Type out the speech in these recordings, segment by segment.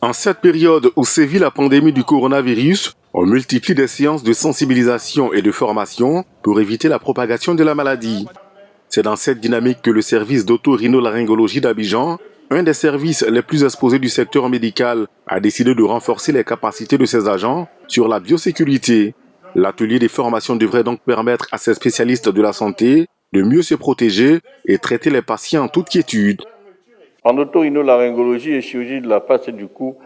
En cette période où sévit la pandémie du coronavirus, on multiplie des séances de sensibilisation et de formation pour éviter la propagation de la maladie. C'est dans cette dynamique que le service d'otorhinolaryngologie d'Abidjan, un des services les plus exposés du secteur médical, a décidé de renforcer les capacités de ses agents sur la biosécurité. L'atelier des formations devrait donc permettre à ces spécialistes de la santé de mieux se protéger et traiter les patients en toute quiétude. En otorhinolaryngologie et chirurgie de la face et du cou,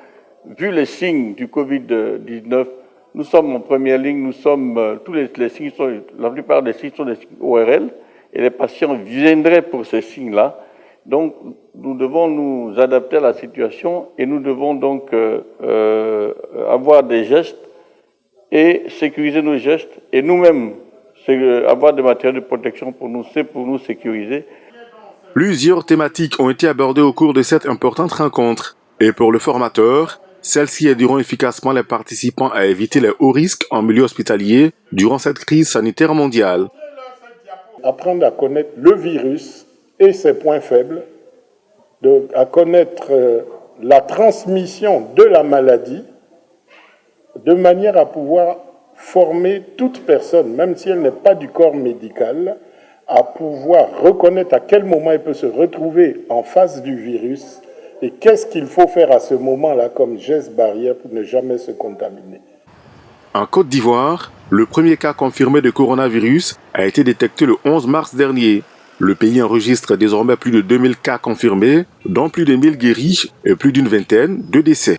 vu les signes du Covid-19, nous sommes en première ligne, tous les signes la plupart des signes sont des signes ORL et les patients viendraient pour ces signes-là. Donc, nous devons nous adapter à la situation et nous devons donc avoir des gestes et sécuriser nos gestes et nous-mêmes avoir des matériels de protection pour nous sécuriser. Plusieurs thématiques ont été abordées au cours de cette importante rencontre. Et pour le formateur, celles-ci aideront efficacement les participants à éviter les hauts risques en milieu hospitalier durant cette crise sanitaire mondiale. Apprendre à connaître le virus et ses points faibles, à connaître la transmission de la maladie, de manière à pouvoir former toute personne, même si elle n'est pas du corps médical, à pouvoir reconnaître à quel moment elle peut se retrouver en face du virus et qu'est-ce qu'il faut faire à ce moment-là comme geste barrière pour ne jamais se contaminer. En Côte d'Ivoire, le premier cas confirmé de coronavirus a été détecté le 11 mars dernier. Le pays enregistre désormais plus de 2000 cas confirmés, dont plus de 1000 guéris et plus d'une vingtaine de décès.